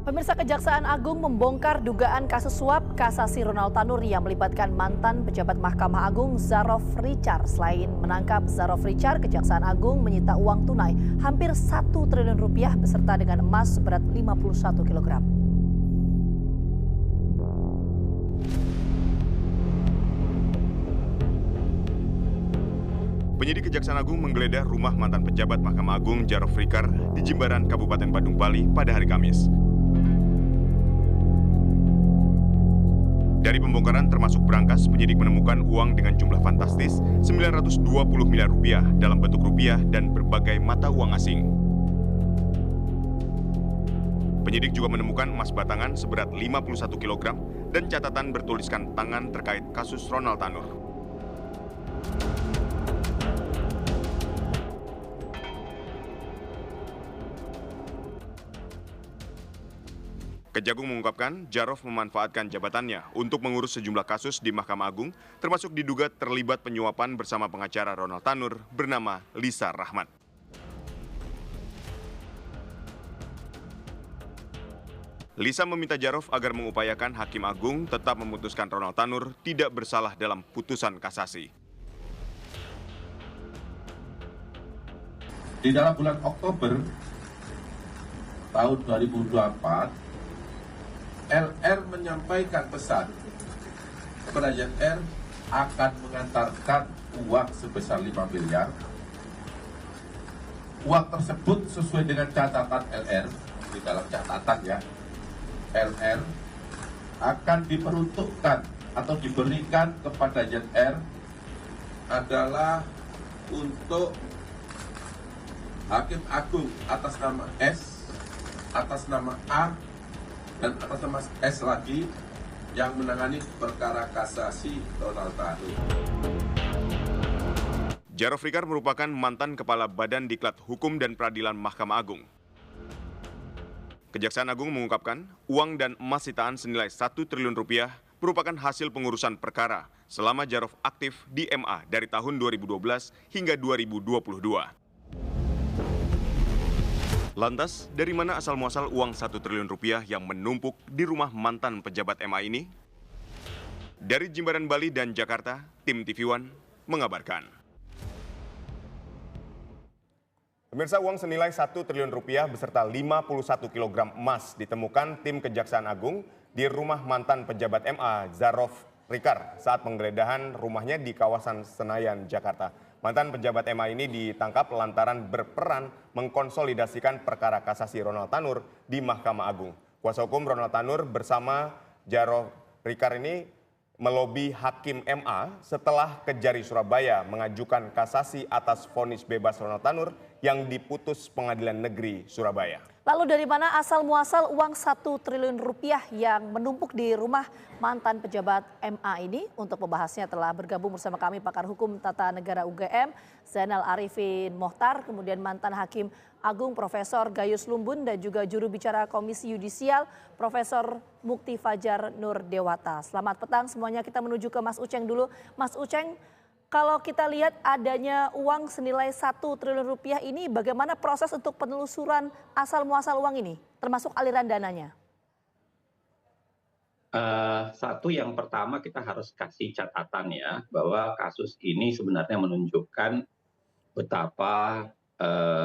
Pemirsa, Kejaksaan Agung membongkar dugaan kasus suap kasasi Ronald Tanur yang melibatkan mantan pejabat Mahkamah Agung Zarof Richard. Selain menangkap Zarof Richard, Kejaksaan Agung menyita uang tunai hampir 1 triliun rupiah beserta dengan emas seberat 51 kilogram. Penyidik Kejaksaan Agung menggeledah rumah mantan pejabat Mahkamah Agung Zarof Richard di Jimbaran, Kabupaten Badung, Bali pada hari Kamis. Dari pembongkaran termasuk berangkas, penyidik menemukan uang dengan jumlah fantastis 920 miliar rupiah dalam bentuk rupiah dan berbagai mata uang asing. Penyidik juga menemukan emas batangan seberat 51 kilogram dan catatan bertuliskan tangan terkait kasus Ronald Tanur. Kejagung mengungkapkan Zarof memanfaatkan jabatannya untuk mengurus sejumlah kasus di Mahkamah Agung, termasuk diduga terlibat penyuapan bersama pengacara Ronald Tanur bernama Lisa Rahmat. Lisa meminta Zarof agar mengupayakan Hakim Agung tetap memutuskan Ronald Tanur tidak bersalah dalam putusan kasasi. Di dalam bulan Oktober tahun 2024, LR menyampaikan pesan kepada ZR akan mengantarkan uang sebesar 5 miliar. Uang tersebut sesuai dengan catatan LR, di dalam catatan ya, LR akan diperuntukkan atau diberikan kepada ZR adalah untuk Hakim Agung atas nama S, atas nama A, dan atas nama S lagi yang menangani perkara kasasi Ronald Tanur. Zarof Richard merupakan mantan Kepala Badan Diklat Hukum dan Peradilan Mahkamah Agung. Kejaksaan Agung mengungkapkan uang dan emas sitaan senilai 1 triliun rupiah merupakan hasil pengurusan perkara selama Zarof aktif di MA dari tahun 2012 hingga 2022. Lantas, dari mana asal-muasal uang 1 triliun rupiah yang menumpuk di rumah mantan pejabat MA ini? Dari Jimbaran, Bali dan Jakarta, tim TV One mengabarkan. Pemirsa, uang senilai 1 triliun rupiah beserta 51 kilogram emas ditemukan tim Kejaksaan Agung di rumah mantan pejabat MA Zarof Richard saat penggeledahan rumahnya di kawasan Senayan, Jakarta. Mantan pejabat MA ini ditangkap lantaran berperan mengkonsolidasikan perkara kasasi Ronald Tanur di Mahkamah Agung. Kuasa hukum Ronald Tanur bersama Zarof Richard ini melobi Hakim MA setelah Kejari Surabaya mengajukan kasasi atas vonis bebas Ronald Tanur yang diputus Pengadilan Negeri Surabaya. Lalu dari mana asal muasal uang 1 triliun rupiah yang menumpuk di rumah mantan pejabat MA ini? Untuk membahasnya telah bergabung bersama kami pakar hukum tata negara UGM Zainal Arifin Mohtar, kemudian mantan Hakim Agung Profesor Gayus Lumbun dan juga juru bicara Komisi Yudisial Profesor Mukti Fajar Nur Dewata. Selamat petang semuanya, kita menuju ke Mas Uceng dulu. Mas Uceng, kalau kita lihat adanya uang senilai 1 triliun rupiah ini, bagaimana proses untuk penelusuran asal muasal uang ini, termasuk aliran dananya? Satu, yang pertama kita harus kasih catatan ya, bahwa kasus ini sebenarnya menunjukkan betapa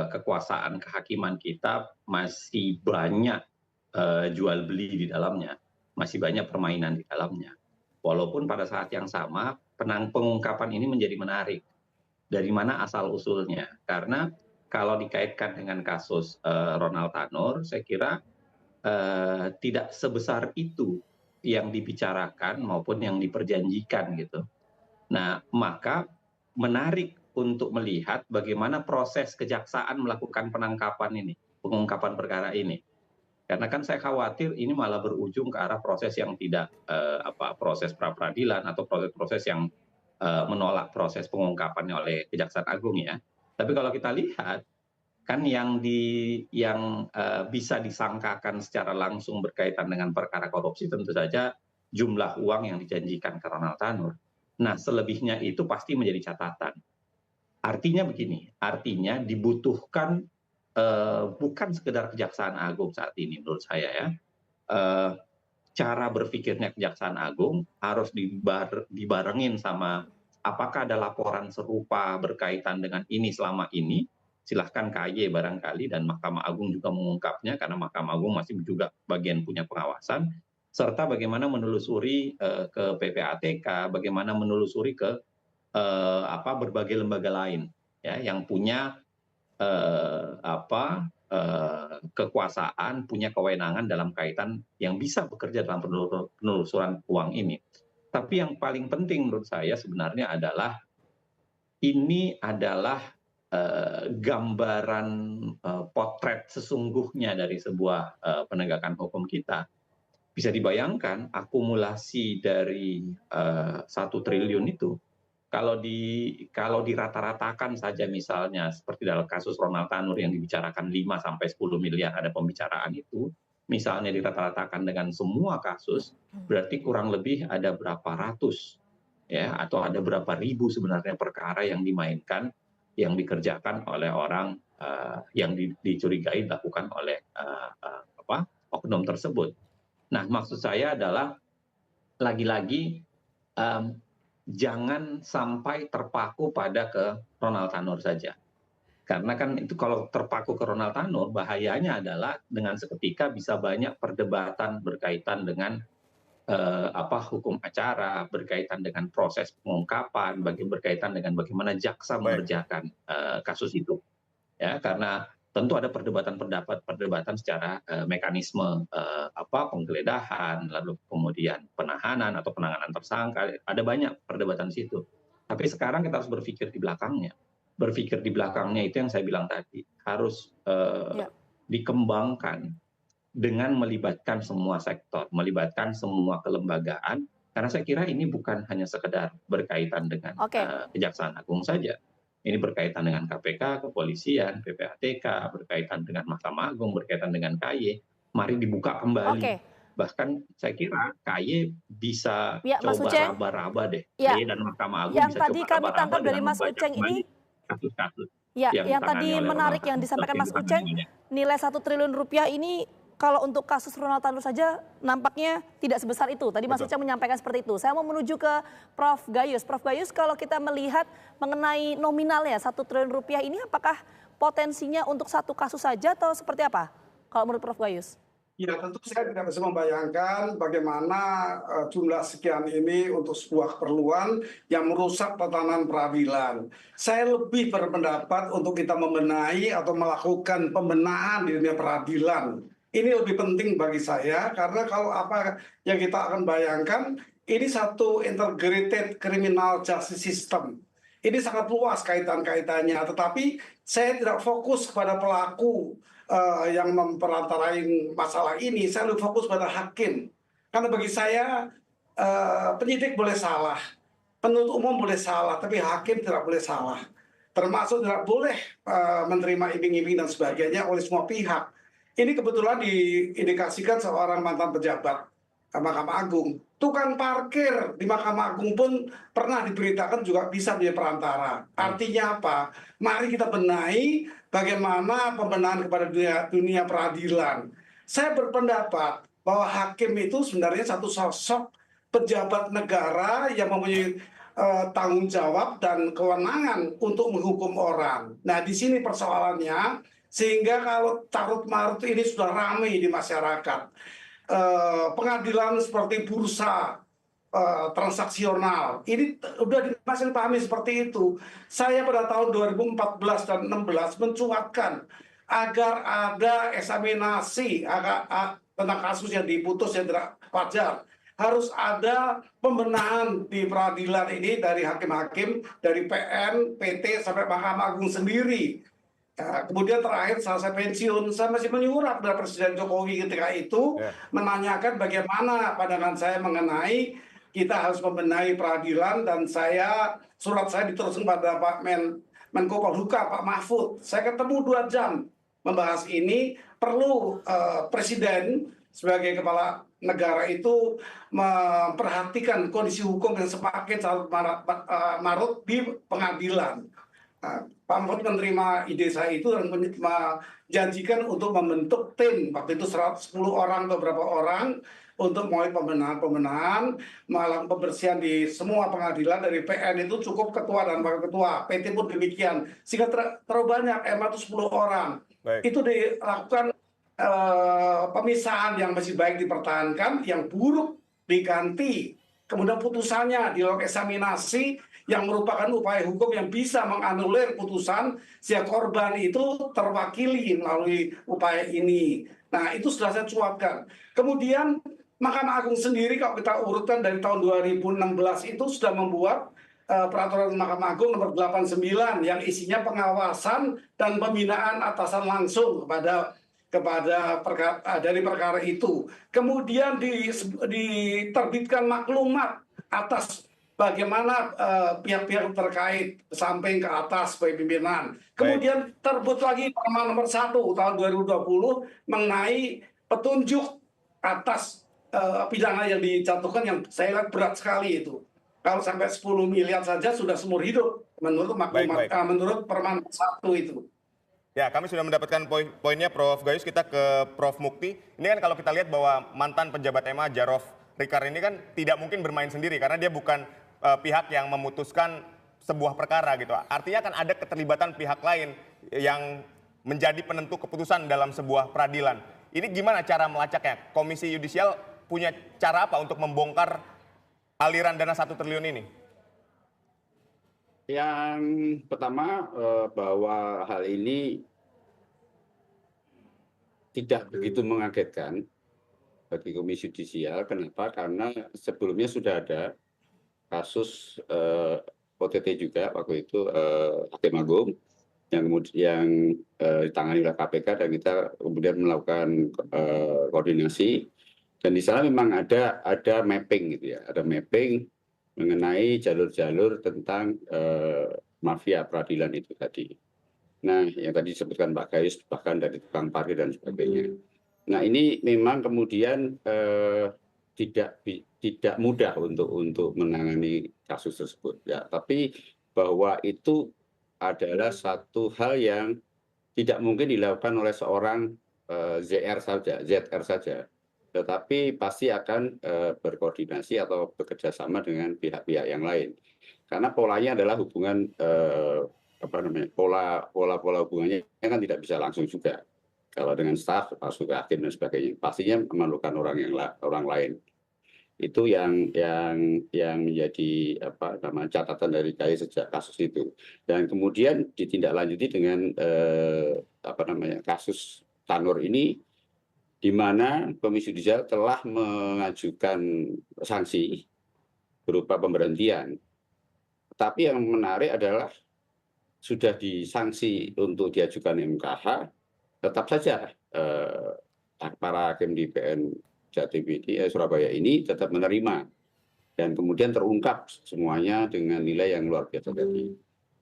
kekuasaan kehakiman kita masih banyak jual beli di dalamnya, masih banyak permainan di dalamnya. Walaupun pada saat yang sama pengungkapan ini menjadi menarik. Dari mana asal usulnya? Karena kalau dikaitkan dengan kasus Ronald Tanur, saya kira tidak sebesar itu yang dibicarakan maupun yang diperjanjikan gitu. Nah, maka menarik untuk melihat bagaimana proses kejaksaan melakukan penangkapan ini, pengungkapan perkara ini. Karena kan saya khawatir ini malah berujung ke arah proses yang tidak proses pra-peradilan atau proses-proses yang menolak proses pengungkapannya oleh Kejaksaan Agung ya. Tapi kalau kita lihat kan yang bisa disangkakan secara langsung berkaitan dengan perkara korupsi tentu saja jumlah uang yang dijanjikan ke Ronald Tanur. Nah, selebihnya itu pasti menjadi catatan. Artinya begini, artinya dibutuhkan bukan sekedar Kejaksaan Agung saat ini menurut saya ya, eh, cara berpikirnya Kejaksaan Agung harus dibarengin sama apakah ada laporan serupa berkaitan dengan ini selama ini. Silahkan KY barangkali dan Mahkamah Agung juga mengungkapnya karena Mahkamah Agung masih juga bagian punya pengawasan, serta bagaimana menelusuri ke PPATK, bagaimana menelusuri ke berbagai lembaga lain ya yang punya kekuasaan, punya kewenangan dalam kaitan yang bisa bekerja dalam penelusuran uang ini. Tapi yang paling penting menurut saya sebenarnya adalah ini adalah gambaran potret sesungguhnya dari sebuah penegakan hukum kita. Bisa dibayangkan akumulasi dari 1 triliun itu kalau dirata-ratakan saja misalnya seperti dalam kasus Ronald Tanur yang dibicarakan 5 sampai 10 miliar ada pembicaraan itu, misalnya dirata-ratakan dengan semua kasus, berarti kurang lebih ada berapa ratus ya atau ada berapa ribu sebenarnya perkara yang dimainkan yang dikerjakan oleh orang yang dicurigai dilakukan oleh oknum tersebut. Nah, maksud saya adalah lagi-lagi jangan sampai terpaku pada ke Ronald Tanur saja. Karena kan itu kalau terpaku ke Ronald Tanur, bahayanya adalah dengan seketika bisa banyak perdebatan berkaitan dengan hukum acara, berkaitan dengan proses pengungkapan, berkaitan dengan bagaimana jaksa mengerjakan kasus itu. Ya, karena tentu ada perdebatan secara mekanisme penggeledahan, lalu kemudian penahanan atau penanganan tersangka, ada banyak perdebatan di situ. Tapi sekarang kita harus berpikir di belakangnya. Berpikir di belakangnya itu yang saya bilang tadi, harus dikembangkan dengan melibatkan semua sektor, melibatkan semua kelembagaan, karena saya kira ini bukan hanya sekedar berkaitan dengan Kejaksaan Agung saja. Ini berkaitan dengan KPK, kepolisian, PPATK, berkaitan dengan Mahkamah Agung, berkaitan dengan KY. Mari dibuka kembali. Bahkan saya kira KY bisa coba raba-raba deh. KY dan Mahkamah Agung yang bisa tadi coba kami raba-raba tangkap dari Mas Uceng ini, kasus-kasus. yang tadi menarik yang disampaikan Mas Uceng, nilai 1 triliun rupiah ini kalau untuk kasus Ronald Tanur saja nampaknya tidak sebesar itu. Tadi Mas Uceng menyampaikan seperti itu. Saya mau menuju ke Prof. Gayus. Prof. Gayus, kalau kita melihat mengenai nominalnya 1 triliun rupiah ini, apakah potensinya untuk satu kasus saja atau seperti apa? Kalau menurut Prof. Gayus? Ya, tentu saya tidak bisa membayangkan bagaimana jumlah sekian ini untuk sebuah keperluan yang merusak tatanan peradilan. Saya lebih berpendapat untuk kita membenahi atau melakukan pembenahan di dunia peradilan. Ini lebih penting bagi saya karena kalau apa yang kita akan bayangkan, ini satu integrated criminal justice system. Ini sangat luas kaitan-kaitannya, tetapi saya tidak fokus kepada pelaku yang memperantarai masalah ini. Saya lebih fokus pada hakim. Karena bagi saya penyidik boleh salah, penuntut umum boleh salah, tapi hakim tidak boleh salah. Termasuk tidak boleh menerima iming-iming dan sebagainya oleh semua pihak. Ini kebetulan diindikasikan seorang mantan pejabat Mahkamah Agung. Tukang parkir di Mahkamah Agung pun pernah diberitakan juga bisa menjadi perantara. Artinya apa? Mari kita benahi bagaimana pembenahan kepada dunia peradilan. Saya berpendapat bahwa hakim itu sebenarnya satu sosok pejabat negara yang mempunyai tanggung jawab dan kewenangan untuk menghukum orang. Nah, di sini persoalannya, sehingga kalau carut-marut ini sudah ramai di masyarakat. Pengadilan seperti bursa transaksional ini sudah masih dipahami seperti itu. Saya pada tahun 2014 dan 2016 mencuatkan agar ada eksaminasi tentang kasus yang diputus yang tidak wajar. Harus ada pembenahan di peradilan ini dari hakim-hakim, dari PN, PT sampai Mahkamah Agung sendiri. Kemudian terakhir saat saya pensiun, saya masih menyurat kepada Presiden Jokowi ketika itu menanyakan bagaimana pandangan saya mengenai kita harus membenahi peradilan, dan surat saya diteruskan pada Pak Menko Polhukam, Pak Mahfud. Saya ketemu 2 jam membahas ini. Perlu Presiden sebagai kepala negara itu memperhatikan kondisi hukum yang semakin marut di pengadilan. Pak Mahfud menerima ide saya itu dan menjanjikan untuk membentuk tim, waktu itu 10 orang atau berapa orang, untuk mulai pembenahan, melakukan pembersihan di semua pengadilan dari PN itu cukup ketua dan wakil ketua, PT pun demikian, sehingga terlalu banyak, MA itu 10 orang. Baik. Itu dilakukan pemisahan yang masih baik dipertahankan, yang buruk diganti, kemudian putusannya dilakukan eksaminasi yang merupakan upaya hukum yang bisa menganulir putusan sehingga korban itu terwakili melalui upaya ini. Nah, itu sudah saya cuatkan. Kemudian Mahkamah Agung sendiri kalau kita urutkan dari tahun 2016 itu sudah membuat peraturan Mahkamah Agung nomor 89 yang isinya pengawasan dan pembinaan atasan langsung dari perkara itu. Kemudian diterbitkan maklumat atas bagaimana pihak-pihak terkait sampai ke atas sebagai pimpinan. Kemudian terbit lagi Perma nomor 1 tahun 2020 mengenai petunjuk atas pidana yang dijatuhkan yang saya lihat berat sekali itu. Kalau sampai 10 miliar saja sudah seumur hidup menurut maklumat menurut Perma nomor 1 itu. Ya, kami sudah mendapatkan poinnya Prof. Gayus. Kita ke Prof. Mukti. Ini kan kalau kita lihat bahwa mantan pejabat MA Jarod Rikar ini kan tidak mungkin bermain sendiri karena dia bukan pihak yang memutuskan sebuah perkara gitu. Artinya kan ada keterlibatan pihak lain yang menjadi penentu keputusan dalam sebuah peradilan. Ini gimana cara melacaknya? Komisi Yudisial punya cara apa untuk membongkar aliran dana 1 triliun ini? Yang pertama bahwa hal ini tidak begitu mengagetkan bagi Komisi Yudisial. Kenapa? Karena sebelumnya sudah ada kasus OTT juga waktu itu Hakim Agung yang kemudian ditangani oleh KPK dan kita kemudian melakukan koordinasi dan di sana memang ada mapping gitu ya, ada mapping mengenai jalur-jalur tentang mafia peradilan itu tadi. Nah, yang tadi disebutkan Pak Gayus bahkan dari tukang parkir dan sebagainya. Nah, ini memang kemudian tidak mudah untuk menangani kasus tersebut ya, tapi bahwa itu adalah satu hal yang tidak mungkin dilakukan oleh seorang ZR saja, tetapi pasti akan berkoordinasi atau bekerja sama dengan pihak-pihak yang lain. Karena polanya adalah hubungan pola hubungannya kan tidak bisa langsung juga. Kalau dengan staf, masuk ke hakim dan sebagainya, pastinya memerlukan orang lain. Itu yang menjadi catatan dari KAI sejak kasus itu. Dan kemudian ditindaklanjuti dengan kasus Tanur ini, di mana Komisi Yudisial telah mengajukan sanksi berupa pemberhentian. Tapi yang menarik adalah sudah disanksi untuk diajukan MKH, tetap saja para hakim di PN Jatim Surabaya ini tetap menerima dan kemudian terungkap semuanya dengan nilai yang luar biasa tadi.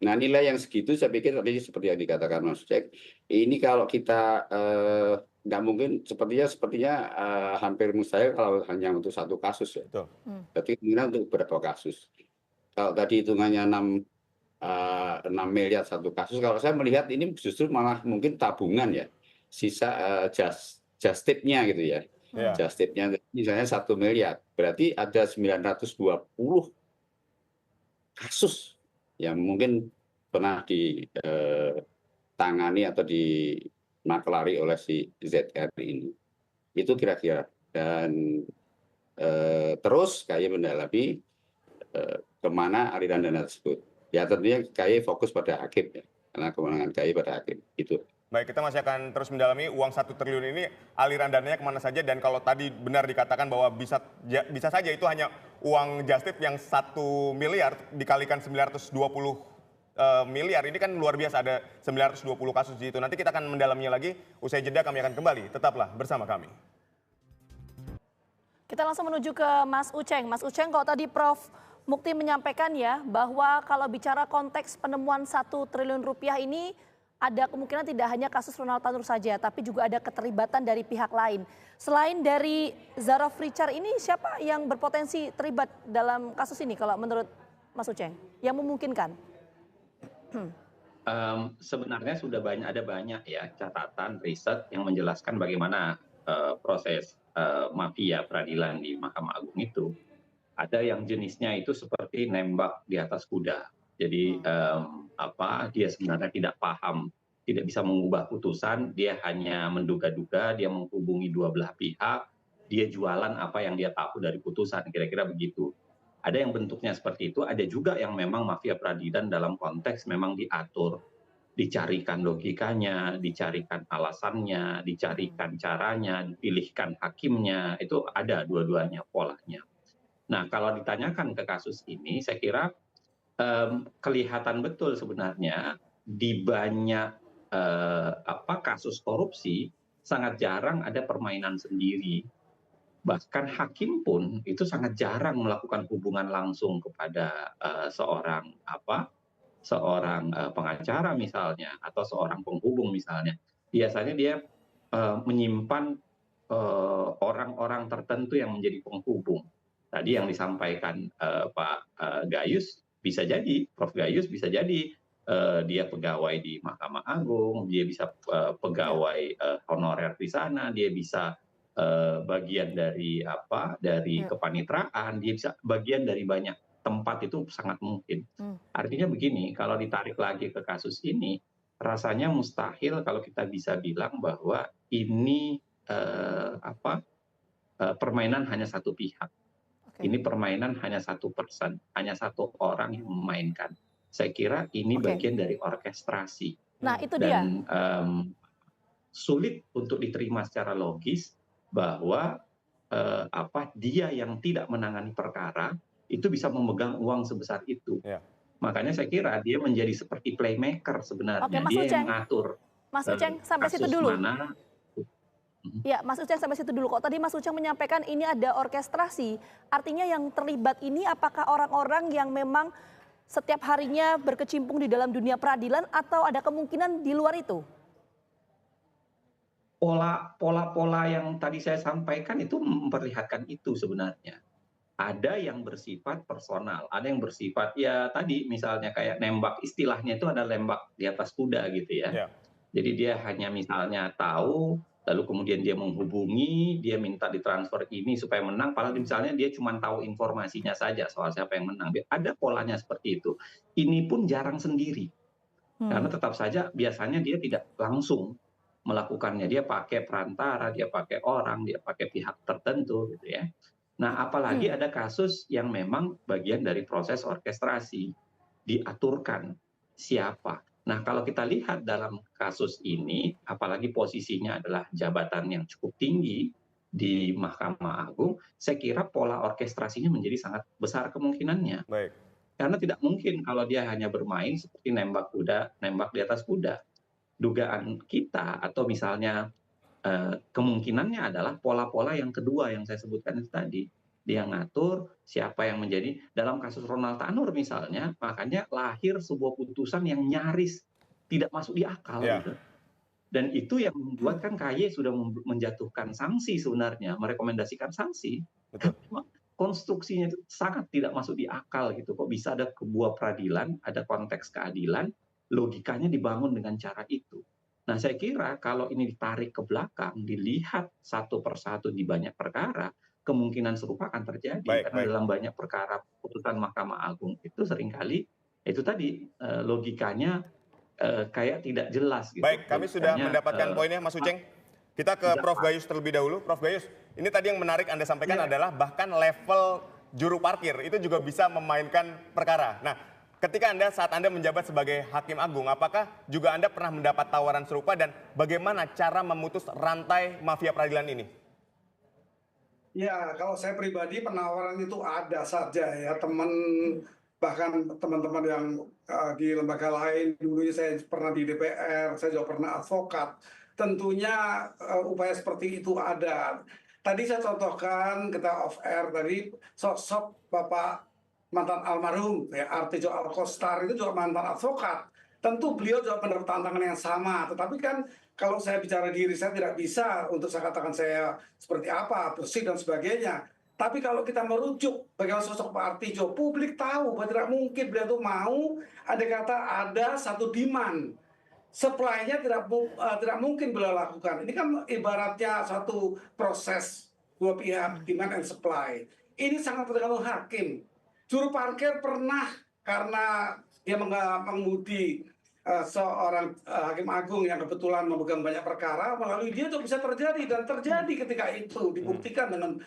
Nah, nilai yang segitu saya pikir tadi seperti yang dikatakan Mas Cek, ini kalau kita nggak mungkin sepertinya hampir mustahil kalau hanya untuk satu kasus ya. Berarti kemungkinan untuk beberapa kasus. Kalau tadi hitungannya 6 miliar satu kasus, kalau saya melihat ini justru malah mungkin tabungan ya, sisa just tip-nya gitu ya. Just tip-nya misalnya 1 miliar, berarti ada 920 kasus yang mungkin pernah ditangani atau dimaklari oleh si ZR ini. Itu kira-kira. Dan terus KAI mendalami kemana aliran dana tersebut. Ya tentunya KAI fokus pada hakim ya, karena kewenangan KAI pada hakim itu. Baik, kita masih akan terus mendalami uang 1 triliun ini aliran dananya kemana saja, dan kalau tadi benar dikatakan bahwa bisa saja itu hanya uang just tip yang 1 miliar dikalikan 920 miliar, ini kan luar biasa, ada 920 kasus di situ. Nanti kita akan mendalaminya lagi, usai jeda kami akan kembali, tetaplah bersama kami. Kita langsung menuju ke Mas Uceng. Mas Uceng, kalau tadi Prof. Mukti menyampaikan ya bahwa kalau bicara konteks penemuan 1 triliun rupiah ini ada kemungkinan tidak hanya kasus Ronald Tanur saja, tapi juga ada keterlibatan dari pihak lain. Selain dari Zarov Richard ini, siapa yang berpotensi terlibat dalam kasus ini kalau menurut Mas Uceng? Yang memungkinkan? Sebenarnya sudah ada banyak ya catatan riset yang menjelaskan bagaimana proses mafia peradilan di Mahkamah Agung itu. Ada yang jenisnya itu seperti nembak di atas kuda. Jadi dia sebenarnya tidak paham, tidak bisa mengubah putusan, dia hanya menduga-duga, dia menghubungi dua belah pihak, dia jualan apa yang dia tahu dari putusan, kira-kira begitu. Ada yang bentuknya seperti itu, ada juga yang memang mafia peradilan dalam konteks memang diatur, dicarikan logikanya, dicarikan alasannya, dicarikan caranya, dipilihkan hakimnya, itu ada dua-duanya polanya. Nah, kalau ditanyakan ke kasus ini, saya kira kelihatan betul sebenarnya di banyak kasus korupsi sangat jarang ada permainan sendiri. Bahkan hakim pun itu sangat jarang melakukan hubungan langsung kepada seorang pengacara misalnya atau seorang penghubung misalnya. Biasanya dia menyimpan orang-orang tertentu yang menjadi penghubung. Tadi yang disampaikan Pak Gayus bisa jadi, Prof Gayus bisa jadi dia pegawai di Mahkamah Agung, dia bisa pegawai honorer di sana, dia bisa bagian dari kepanitraan, dia bisa bagian dari banyak tempat, itu sangat mungkin. Artinya begini, kalau ditarik lagi ke kasus ini, rasanya mustahil kalau kita bisa bilang bahwa ini permainan hanya satu pihak. Ini permainan hanya satu person, hanya satu orang yang memainkan. Saya kira ini bagian dari orkestrasi. Nah, itu dia. Dan sulit untuk diterima secara logis bahwa dia yang tidak menangani perkara itu bisa memegang uang sebesar itu. Ya. Makanya saya kira dia menjadi seperti playmaker sebenarnya. Mas dia Uceng. yang mengatur Mas Uceng, sampai situ dulu. Mana. Ya, Mas Uceng sampai situ dulu. Kok tadi Mas Uceng menyampaikan ini ada orkestrasi. Artinya yang terlibat ini apakah orang-orang yang memang setiap harinya berkecimpung di dalam dunia peradilan atau ada kemungkinan di luar itu? Pola-pola yang tadi saya sampaikan itu memperlihatkan itu sebenarnya. Ada yang bersifat personal, ada yang bersifat ya tadi misalnya kayak nembak, istilahnya itu ada nembak di atas kuda gitu ya. Ya. Jadi dia hanya misalnya tahu, lalu kemudian dia menghubungi, dia minta ditransfer ini supaya menang, padahal misalnya dia cuma tahu informasinya saja soal siapa yang menang. Ada polanya seperti itu. Ini pun jarang sendiri. Karena tetap saja biasanya dia tidak langsung melakukannya. Dia pakai perantara, dia pakai orang, dia pakai pihak tertentu gitu ya. Nah, apalagi ada kasus yang memang bagian dari proses orkestrasi, diaturkan siapa. Nah, kalau kita lihat dalam kasus ini, apalagi posisinya adalah jabatan yang cukup tinggi di Mahkamah Agung, saya kira pola orkestrasinya menjadi sangat besar kemungkinannya. Baik. Karena tidak mungkin kalau dia hanya bermain seperti nembak di atas kuda. Dugaan kita atau misalnya kemungkinannya adalah pola-pola yang kedua yang saya sebutkan itu tadi. Dia ngatur siapa yang menjadi, dalam kasus Ronald Tanur misalnya, makanya lahir sebuah putusan yang nyaris tidak masuk di akal. Ya. Gitu. Dan itu yang membuat kan KY sudah menjatuhkan sanksi sebenarnya, merekomendasikan sanksi. Betul. Konstruksinya itu sangat tidak masuk di akal gitu. Kok bisa ada sebuah peradilan, ada konteks keadilan, logikanya dibangun dengan cara itu. Nah, saya kira kalau ini ditarik ke belakang, dilihat satu persatu di banyak perkara, kemungkinan serupa akan terjadi. Karena dalam banyak perkara putusan Mahkamah Agung itu seringkali itu tadi logikanya kayak tidak jelas. Gitu. Baik, kami sudah mendapatkan poinnya, Mas Uceng. Kita ke Prof Gayus terlebih dahulu. Prof Gayus, ini tadi yang menarik Anda sampaikan adalah bahkan level juru parkir itu juga bisa memainkan perkara. Nah, ketika saat Anda menjabat sebagai Hakim Agung, apakah juga Anda pernah mendapat tawaran serupa dan bagaimana cara memutus rantai mafia peradilan ini? Ya, kalau saya pribadi penawaran itu ada saja ya, bahkan teman-teman yang di lembaga lain, dulunya saya pernah di DPR, saya juga pernah advokat. Tentunya upaya seperti itu ada. Tadi saya contohkan, kita off air tadi, sosok Bapak mantan almarhum, ya, Artijo Alkostar itu juga mantan advokat. Tentu beliau juga mendapat tantangan yang sama, tetapi kan kalau saya bicara diri saya tidak bisa untuk saya katakan saya seperti apa, bersih dan sebagainya. Tapi kalau kita merujuk bagaimana sosok Pak Artijo, publik tahu bahwa tidak mungkin beliau itu mau, andai kata ada satu demand, supply-nya tidak mungkin beliau lakukan. Ini kan ibaratnya satu proses dua pihak, demand and supply. Ini sangat tergantung hakim. Juru parkir pernah karena dia mengemudi seorang hakim agung yang kebetulan memegang banyak perkara, melalui dia itu bisa terjadi, dan terjadi ketika itu dibuktikan dengan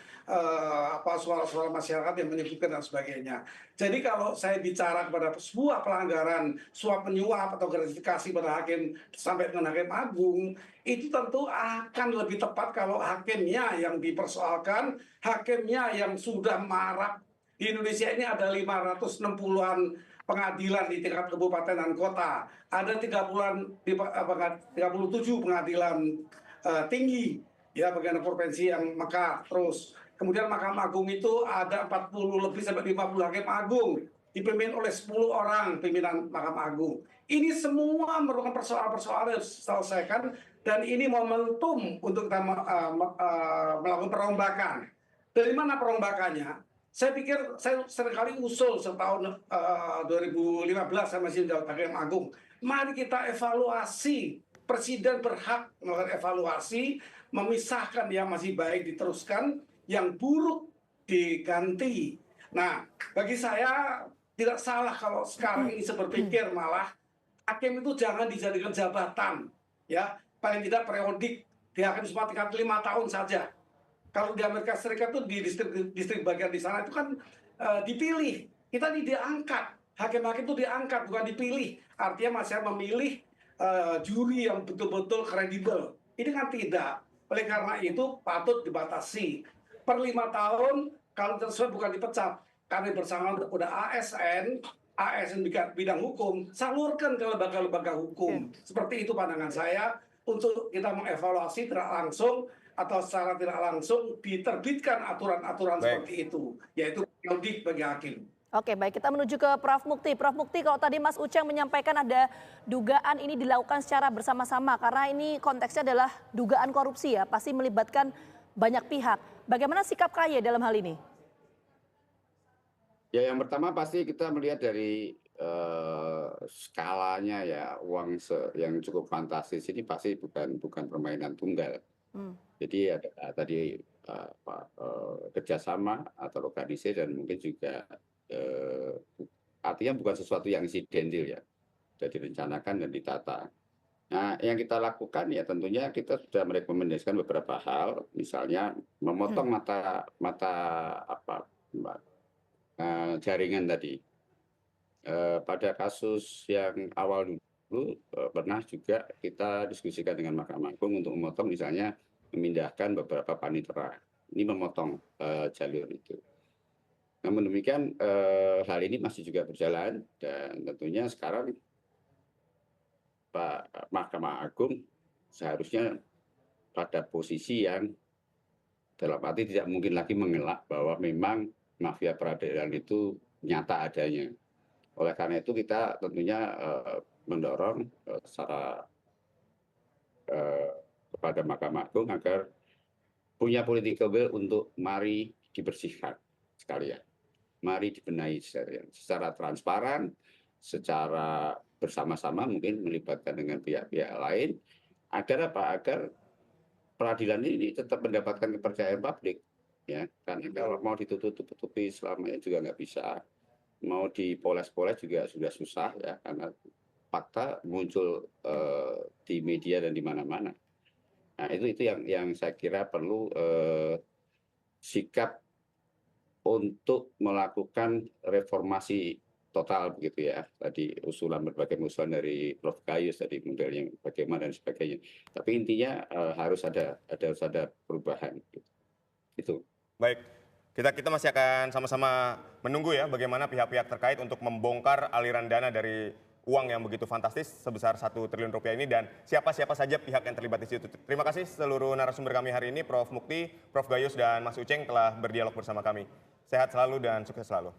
suara-suara masyarakat yang menyebutkan dan sebagainya. Jadi kalau saya bicara kepada sebuah pelanggaran suap menyuap atau gratifikasi pada hakim sampai dengan hakim agung, itu tentu akan lebih tepat kalau hakimnya yang dipersoalkan, hakimnya yang sudah marak. Di Indonesia ini ada 560-an pengadilan di tingkat kabupaten dan kota, ada 37 pengadilan tinggi, ya bagian provinsi yang mekar. Terus kemudian Mahkamah Agung itu ada 40 lebih sampai 50 hakim agung, dipimpin oleh 10 orang pimpinan Mahkamah Agung. Ini semua merupakan persoalan-persoalan yang harus diselesaikan, dan ini momentum untuk kita melakukan perombakan. Dari mana perombakannya? Saya pikir saya seringkali usul setahun 2015 saya masih menjabat hakim agung. Mari kita evaluasi. Presiden berhak melakukan evaluasi, memisahkan yang masih baik diteruskan, yang buruk diganti. Nah, bagi saya tidak salah kalau sekarang ini saya berpikir malah hakim itu jangan dijadikan jabatan, ya paling tidak periodik. Di hakim semua tingkat 5 tahun saja. Kalau di Amerika Serikat tuh di distrik bagian di sana itu kan dipilih. Kita ini diangkat. Hakim-hakim itu diangkat, bukan dipilih. Artinya masih memilih juri yang betul-betul kredibel. Ini kan tidak. Oleh karena itu patut dibatasi. Per 5 tahun, kalau tersebut bukan dipecat. Karena bersama udah ASN bidang hukum, salurkan ke lembaga-lembaga hukum. Seperti itu pandangan saya, untuk kita mengevaluasi tidak langsung atau secara tidak langsung diterbitkan aturan-aturan seperti itu, yaitu audit bagi hakim. Oke, baik, kita menuju ke Prof. Mukti. Prof. Mukti, kalau tadi Mas Uceng menyampaikan ada dugaan ini dilakukan secara bersama-sama, karena ini konteksnya adalah dugaan korupsi ya, pasti melibatkan banyak pihak. Bagaimana sikap KAY dalam hal ini? Ya, yang pertama pasti kita melihat dari skalanya ya, uang yang cukup fantastis ini pasti bukan permainan tunggal. Jadi ada tadi kerjasama atau organisasi, dan mungkin juga artinya bukan sesuatu yang insidental ya, sudah direncanakan dan ditata. Nah, yang kita lakukan ya tentunya kita sudah merekomendasikan beberapa hal, misalnya memotong mata jaringan tadi. Pada kasus yang awal dulu pernah juga kita diskusikan dengan Mahkamah Agung untuk memotong, misalnya memindahkan beberapa panitera. Ini memotong jalur itu. Namun demikian hal ini masih juga berjalan, dan tentunya sekarang Pak Mahkamah Agung seharusnya pada posisi yang dalam arti tidak mungkin lagi mengelak bahwa memang mafia peradilan itu nyata adanya. Oleh karena itu kita tentunya mendorong secara kepada Mahkamah Agung agar punya political will untuk mari dibersihkan sekalian. Mari dibenahi secara transparan, secara bersama-sama, mungkin melibatkan dengan pihak-pihak lain, agar apa? Agar peradilan ini tetap mendapatkan kepercayaan publik. Ya, karena kalau mau ditutup-tutupi selamanya juga nggak bisa, mau dipoles-poles juga sudah susah ya, karena fakta muncul di media dan di mana-mana. Nah, itu yang saya kira perlu sikap untuk melakukan reformasi total begitu ya. Tadi berbagai usulan dari Prof. Gayus tadi, modelnya bagaimana dan sebagainya. Tapi intinya harus ada perubahan gitu. Itu. Baik, kita masih akan sama-sama menunggu ya bagaimana pihak-pihak terkait untuk membongkar aliran dana dari uang yang begitu fantastis sebesar 1 triliun rupiah ini, dan siapa-siapa saja pihak yang terlibat di situ. Terima kasih seluruh narasumber kami hari ini, Prof. Mukti, Prof. Gayus, dan Mas Uceng telah berdialog bersama kami. Sehat selalu dan sukses selalu.